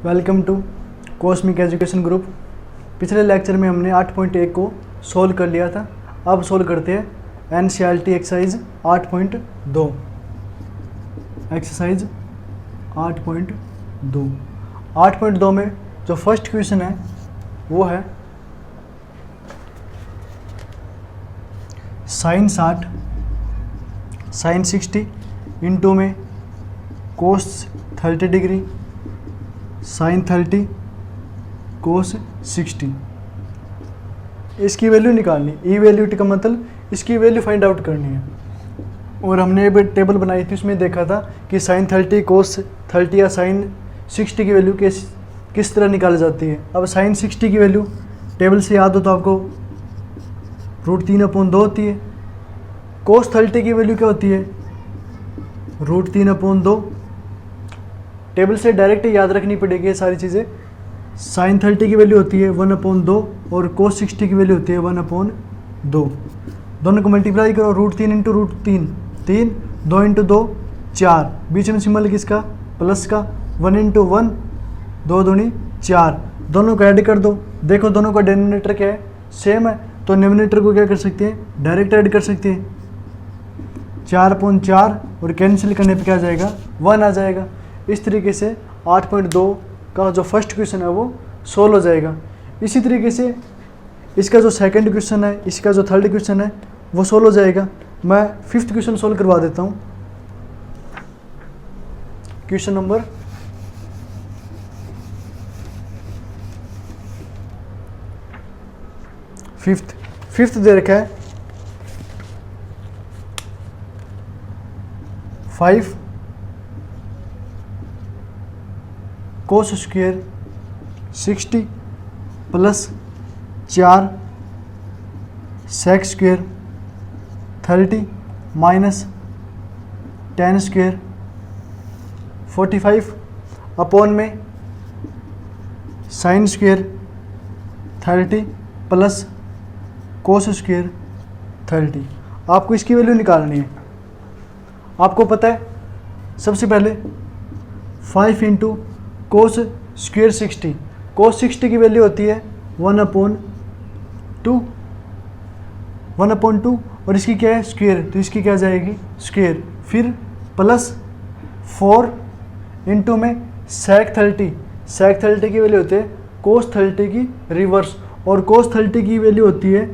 Welcome to cosmic education group. पिछले lecture में हमने 8.1 को सोल्व कर लिया था। अब सोल्व करते हैं एनसीईआरटी एक्सरसाइज 8.2। एक्सरसाइज 8.2 8.2 में जो फर्स्ट क्वेश्चन है वो है साइन 60 साइन 60 इंटू में कोस 30 डिग्री साइन 30 कोस 60। इसकी वैल्यू निकालनी, इवैल्यूएट का मतलब इसकी वैल्यू फाइंड आउट करनी है। और हमने एक टेबल बनाई थी, उसमें देखा था कि साइन 30 कोस 30 या साइन 60 की वैल्यू किस तरह निकाली जाती है। अब साइन 60 की वैल्यू टेबल से याद हो तो आपको √3/2 होती है। कोस 30 की वैल्यू क्या होती है? √3/2। टेबल से डायरेक्ट याद रखनी पड़ेगी ये सारी चीज़ें। साइन 30 की वैल्यू होती है 1/2 और कोस 60 की वैल्यू होती है 1/2। दोनों को मल्टीप्लाई करो, √3 इंटू √3 3, 2 इंटू 2 4, बीच में सिंबल किसका? प्लस का। 1 इंटू 1 2 दूनी 4, दोनों को ऐड कर दो। देखो दोनों का डिनोमिनेटर क्या है? सेम है, तो डिनोमिनेटर को क्या कर सकते हैं? डायरेक्ट ऐड कर सकते हैं। 4/4 और कैंसिल करने पे क्या आ जाएगा? 1 आ जाएगा। इस तरीके से 8.2 का जो फर्स्ट क्वेश्चन है वो सोल्व हो जाएगा। इसी तरीके से इसका जो सेकंड क्वेश्चन है, इसका जो थर्ड क्वेश्चन है वो सोल्व हो जाएगा। मैं फिफ्थ क्वेश्चन सोल्व करवा देता हूँ। क्वेश्चन नंबर फिफ्थ दे रखा है 5 cos square 60 plus 4 sec square 30 minus tan square 45 upon में sine square 30 plus cos square 30। आपको इसकी वैल्यू निकालनी है। आपको पता है सबसे पहले 5 इंटू कोस स्क्वायर 60, कोस 60 की वैल्यू होती है 1/2 और इसकी क्या है? स्क्वायर, तो इसकी क्या जाएगी? स्क्वायर। फिर प्लस 4 इंटू में सेक 30, सेक 30 की वैल्यू होती है कोस 30 की रिवर्स, और कोस 30 की वैल्यू होती है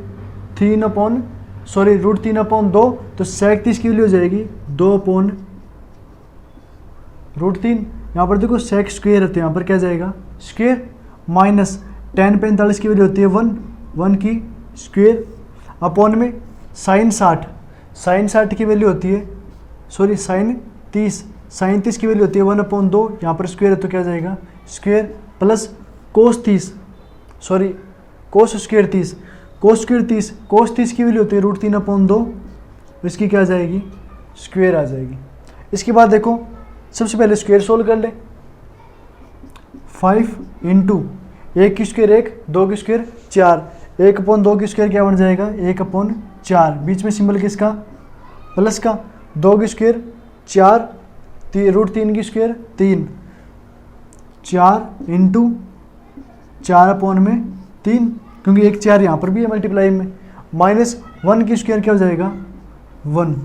√3/2, तो सेक 30 की वैल्यू हो जाएगी 2/√3। यहाँ पर देखो सेक स्क्वायर होते हैं, यहाँ पर क्या जाएगा? स्क्वायर। माइनस tan 45 की वैल्यू होती है 1 की स्क्वायर अपॉन में साइन 60, साइन 60 की वैल्यू होती है साइन 30 की वैल्यू होती है 1/2, यहाँ पर स्क्वायर है तो क्या जाएगा? स्क्वायर। प्लस कोस स्क्वायर 30, कोस स्क्वायर 30 की वैल्यू होती है √3/2, इसकी क्या आ जाएगी? स्क्वायर आ जाएगी। इसके बाद देखो सबसे पहले स्क्वायर सोल्व कर ले। 5 इंटू 1 की स्क्वायर 1, 2 की स्क्वायर 4, 1/2 की स्क्वायर क्या बन जाएगा? 1/4, बीच में सिंबल किसका? प्लस का। 2 की स्क्वायर 4, √3 की स्क्वायर 3, 4 इंटू 4/3, क्योंकि 1 4 यहाँ पर भी है मल्टीप्लाई में। माइनस 1 की स्क्वायर क्या हो जाएगा? 1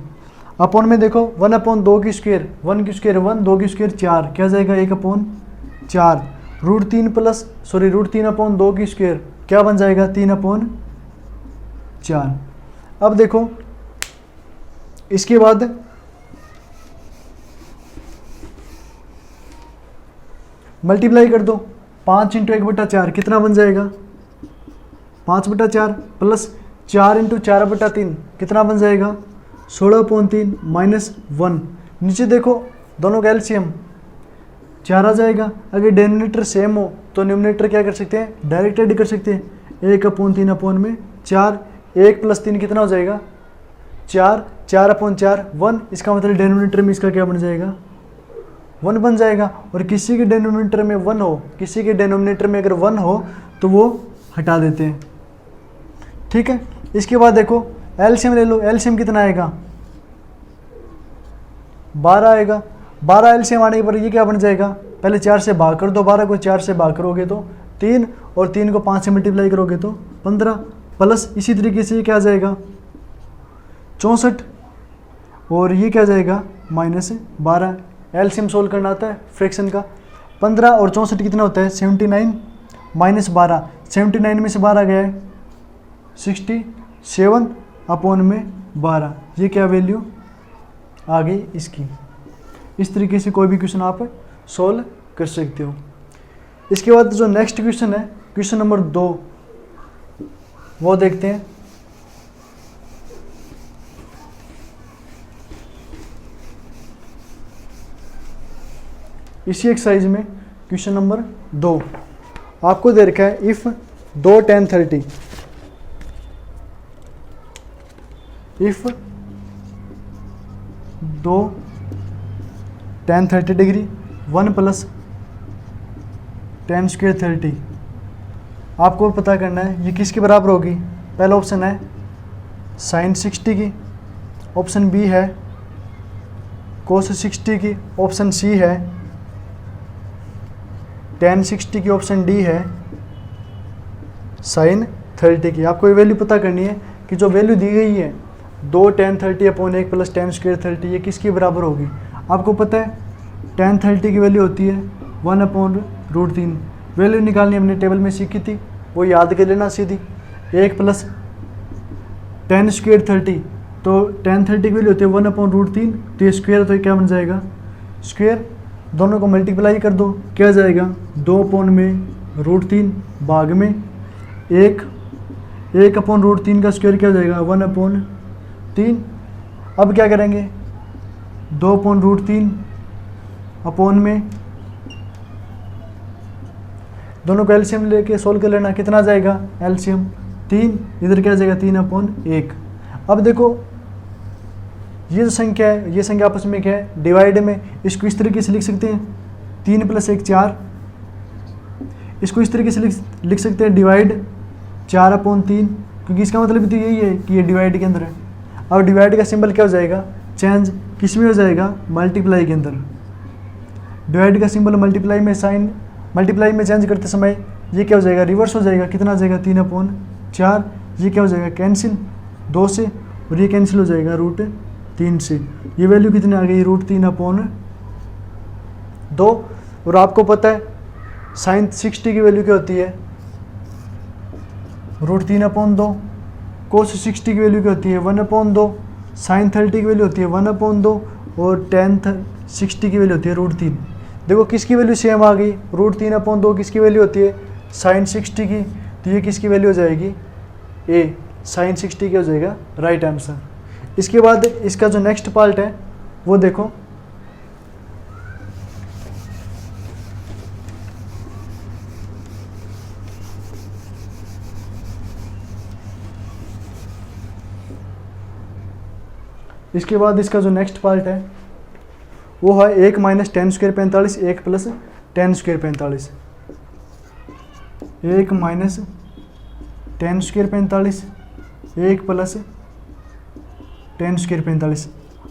अपॉन में देखो 1/2 की स्क्वायर, 1 की स्क्वायर 1, 2 की स्क्वायर 4, क्या जाएगा? 1/4। √3/2 की स्क्वायर क्या बन जाएगा? 3/4। अब देखो इसके बाद मल्टीप्लाई कर दो। 5 इंटू 1/4 कितना बन जाएगा? 5/4 प्लस 4 इंटू 4/3 कितना बन जाएगा? 16/3 माइनस 1। नीचे देखो दोनों का एलसीएम 4 आ जाएगा। अगर डिनोमिनेटर सेम हो तो न्यूमरेटर क्या कर सकते हैं? डायरेक्ट ऐड कर सकते हैं। 1/3 अपॉन में 4, 1 + 3 कितना हो जाएगा? 4, 4/4 1। इसका मतलब डिनोमिनेटर में इसका क्या बन जाएगा? 1 बन जाएगा। और किसी के डिनोमिनेटर में 1 हो, किसी के डिनोमिनेटर में अगर 1 हो तो वो हटा देते हैं। ठीक है। इसके बाद देखो एलसीएम ले लो। एलसीएम कितना आएगा? 12 आएगा। 12 एलसीएम आने पर ये क्या बन जाएगा? पहले 4 से भाग कर दो, 12 को 4 से भाग करोगे तो 3, और 3 को 5 से मल्टीप्लाई करोगे तो 15, प्लस इसी तरीके से ये क्या आ जाएगा 64, और ये क्या जाएगा -12। एलसीएम सोल्व करना आता है फ्रैक्शन का। 15 और 64 कितना होता है 79, -12, 79 में से 12 गया है 67 अपॉन में 12, ये क्या वैल्यू आ गई इसकी। इस तरीके से कोई भी क्वेश्चन आप सोल्व कर सकते हो। इसके बाद जो नेक्स्ट क्वेश्चन है, क्वेश्चन नंबर 2, वो देखते हैं। इसी एक्सरसाइज में क्वेश्चन नंबर 2 आपको दे रखा है, if 2 tan 30, if 2 tan 30 degree 1 + tan square 30, आपको पता करना है ये किसके बराबर होगी। पहला ऑप्शन है sin 60 की, ऑप्शन बी है cos 60 की, ऑप्शन सी है tan 60 की, ऑप्शन डी है sin 30 की। आपको ये वैल्यू पता करनी है कि जो वैल्यू दी गई है 2 tan 30 अपॉन 1 + tan स्क्वायर 30, ये किसके बराबर होगी। आपको पता है tan 30 की वैल्यू होती है 1/√3। वैल्यू निकालनी हमने टेबल में सीखी थी, वो याद कर लेना सीधी। 1 + tan स्क्वायर 30, तो tan 30 की वैल्यू होती है 1/√3, तो ये स्क्वायर तो ये क्या बन जाएगा स्क्वायर। दोनों को मल्टीप्लाई कर दो, क्या जाएगा 2/√3 भाग में 1/√3 का स्क्वायर क्या हो जाएगा 1/3। अब क्या करेंगे 2/√3 अपॉन में, दोनों को एलसीएम लेके सोल्व कर लेना, कितना जाएगा एलसीएम 3, इधर क्या जाएगा 3/1। अब देखो ये जो संख्या है, ये संख्या आपस में क्या है डिवाइड में, इसको इस तरीके से लिख सकते हैं 3 + 1 4, इसको इस तरीके से लिख सकते हैं डिवाइड 4/3, क्योंकि इसका मतलब तो यही है कि ये डिवाइड के अंदर है। अब डिवाइड का सिंबल क्या हो जाएगा चेंज, किस में हो जाएगा मल्टीप्लाई के अंदर। डिवाइड का सिंबल मल्टीप्लाई में, साइन मल्टीप्लाई में चेंज करते समय ये क्या हो जाएगा रिवर्स हो जाएगा, कितना आ जाएगा 3/4, ये क्या हो जाएगा कैंसिल 2 से, और ये कैंसिल हो जाएगा √3 से। ये वैल्यू कितनी आ गई √3/2। और आपको पता है sin 60 की वैल्यू क्या होती है √3/2, cos 60 की वैल्यू क्या होती है 1/2, sin 30 की वैल्यू होती है 1/2, और tan 60 की वैल्यू होती है √3। देखो किसकी वैल्यू सेम आ गई, √3/2 किसकी वैल्यू होती है sin 60 की, तो ये किसकी वैल्यू हो जाएगी ए, sin 60 की हो जाएगा राइट आंसर। इसके बाद इसका जो नेक्स्ट पार्ट है वो देखो, इसके बाद इसका जो नेक्स्ट पार्ट है वो है 1 - tan square 45, 1 + tan square 45, 1 - tan square 45, 1 + tan square 45।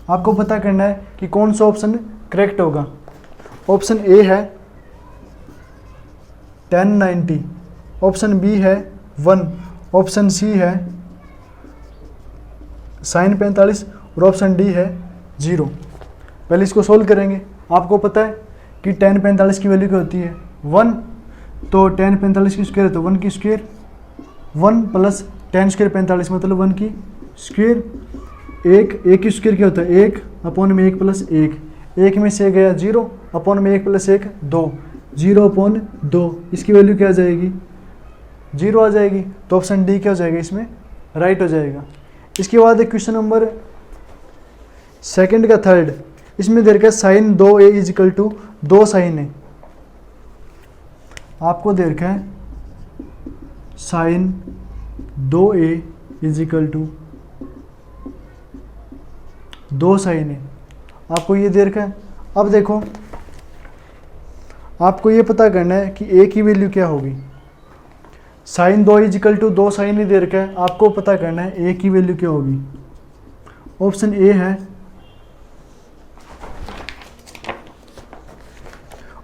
आपको पता करना है कि कौन सा ऑप्शन करेक्ट होगा। ऑप्शन ए है tan 90, ऑप्शन बी है 1, ऑप्शन सी है sin 45, और ऑप्शन डी है 0। पहले इसको सोल्व करेंगे। आपको पता है कि tan 45 की वैल्यू क्या होती है 1, तो tan 45 की स्क्वायर है तो 1 की स्क्वायर, 1 + tan स्क्वायर 45 मतलब 1 की स्क्वायर, 1 की स्क्वायर क्या होता है 1/1 + 1, 1 में से गया 0/1 + 1 2, 0/2, इसकी वैल्यू क्या आ जाएगी 0 आ जाएगी। तो ऑप्शन डी क्या हो जाएगा इसमें राइट हो जाएगा। इसके बाद क्वेश्चन नंबर सेकंड का थर्ड, इसमें दे रखा है sin 2a = 2 sin a। आपको दे रखा है sin 2a = 2 sin a, आपको ये दे रखा है। अब देखो आपको ये पता करना है कि a की वैल्यू क्या होगी। sin 2 = 2 sin a दे रखा है, आपको पता करना है a की वैल्यू क्या होगी। ऑप्शन ए है,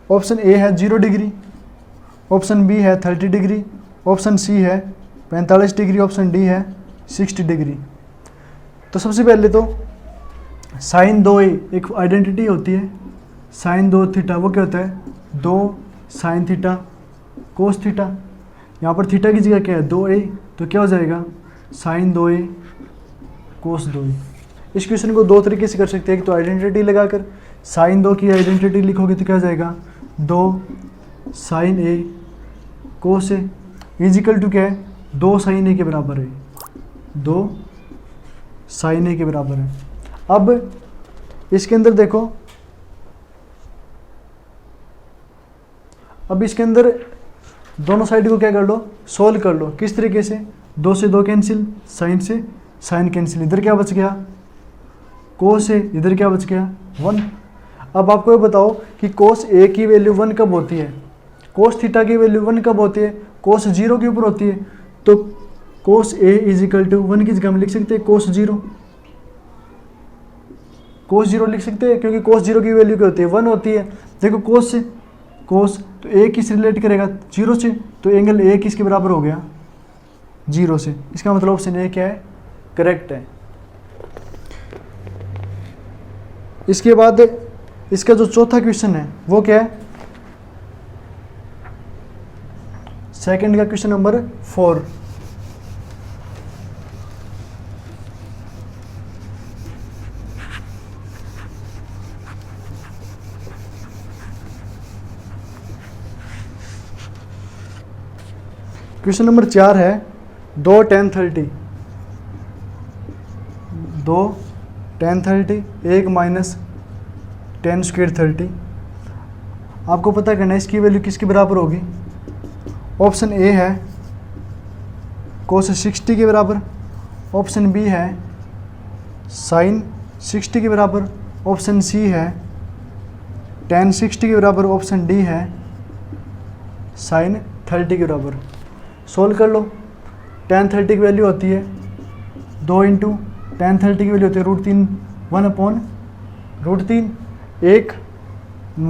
ऑप्शन ए है 0 डिग्री, ऑप्शन बी है 30 डिग्री, ऑप्शन सी है 45 डिग्री, ऑप्शन डी है 60 डिग्री। तो सबसे पहले तो साइन 2a एक आइडेंटिटी होती है, साइन 2 थीटा वो क्या होता है 2 साइन थीटा कोस थीटा। यहाँ पर थीटा की जगह क्या है 2a, तो क्या हो जाएगा साइन 2a कोस 2a। इस क्वेश्चन को दो तरीके से कर सकते हैं, एक तो आइडेंटिटी लगाकर, साइन 2 की आइडेंटिटी लिखोगे तो क्या हो जाएगा 2 sine a cos a is equal to क्या है 2 साइन a के बराबर है, 2 साइन a के बराबर है। अब इसके अंदर देखो, अब इसके अंदर दोनों साइड को क्या कर लो सोल्व कर लो। किस तरीके से 2 से 2 कैंसिल, साइन से साइन कैंसिल, इधर क्या बच गया कोस ए, इधर क्या बच गया 1। अब आपको ये बताओ कि कोस ए की वैल्यू 1 कब होती है, कोस थीटा की वैल्यू 1 कब होती है, कोस 0 के ऊपर होती है। तो कोस ए इज इक्वल टू 1 की जगह हम लिख सकते हैं कोस 0, कोस 0 लिख सकते हैं क्योंकि कोस 0 की वैल्यू क्या होती है 1 होती है। देखो कोस से कोस तो ए किस रिलेट करेगा 0 से, तो एंगल ए किसके बराबर हो गया 0 से। इसका मतलब ऑप्शन ए क्या है करेक्ट है। इसके बाद इसका जो चौथा क्वेश्चन है वो क्या है, सेकंड का क्वेश्चन नंबर 4। क्वेश्चन नंबर 4 है 2 tan 30, 2 tan 30 1 minus tan square 30। आपको पता करना है इसकी वैल्यू किसके बराबर होगी। ऑप्शन ए है कोस 60 के बराबर, ऑप्शन बी है साइन 60 के बराबर, ऑप्शन सी है tan 60 के बराबर, ऑप्शन डी है साइन 30 के बराबर। सोल्व कर लो। tan 30 की वैल्यू होती है 2 इंटू tan 30 की वैल्यू होती है √3 1/√3, 1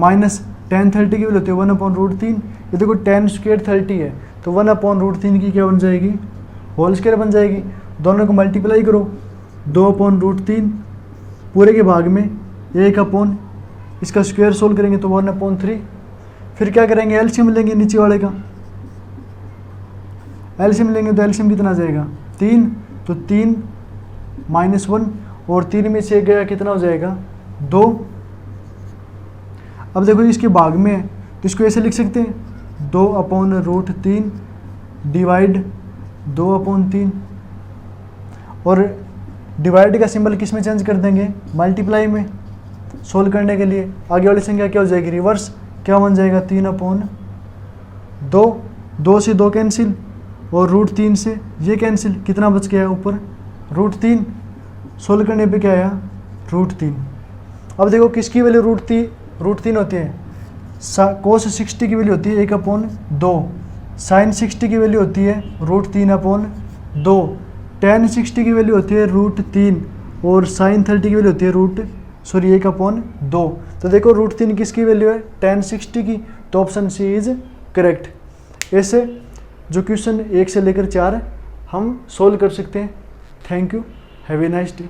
माइनस tan 30 की वैल्यू होती है 1/√3। ये देखो tan स्क्वायर 30 है तो 1/√3 की क्या बन जाएगी होल स्क्वायर बन जाएगी। दोनों को मल्टीप्लाई करो 2/√3 पूरे के भाग में 1/, इसका स्क्वायर सोल्व करेंगे तो 1/3। फिर क्या करेंगे एलसीएम लेंगे नीचे वाले का, एलसीएम लेंगे तो एलसीएम कितना आ जाएगा 3, तो 3 माइनस 1 और 3 में से गया कितना हो जाएगा 2। अब देखो इसके भाग में है तो इसको ऐसे लिख सकते हैं 2/√3 डिवाइड 2/3 और डिवाइड का सिंबल किस में चेंज कर देंगे मल्टीप्लाई में। सोल्व करने के लिए आगे वाली संख्या क्या हो जाएगी रिवर्स, क्या बन जाएगा 3/2, 2 से 2 कैंसिल और √3 से ये कैंसिल, कितना बच गया ऊपर √3। सोल्व करने पे क्या आया √3। अब देखो किसकी वैल्यू √3 होती है, कोस 60 की वैल्यू होती है 1/2, साइन 60 की वैल्यू होती है √3/2, tan 60 की वैल्यू होती है √3 और साइन 30 की वैल्यू होती है 1/2। तो देखो √3 किसकी वैल्यू है tan 60 की, तो ऑप्शन सी इज करेक्ट। ऐसे जो क्वेश्चन 1 से लेकर 4 हम सोल्व कर सकते हैं। Thank you, have a nice day.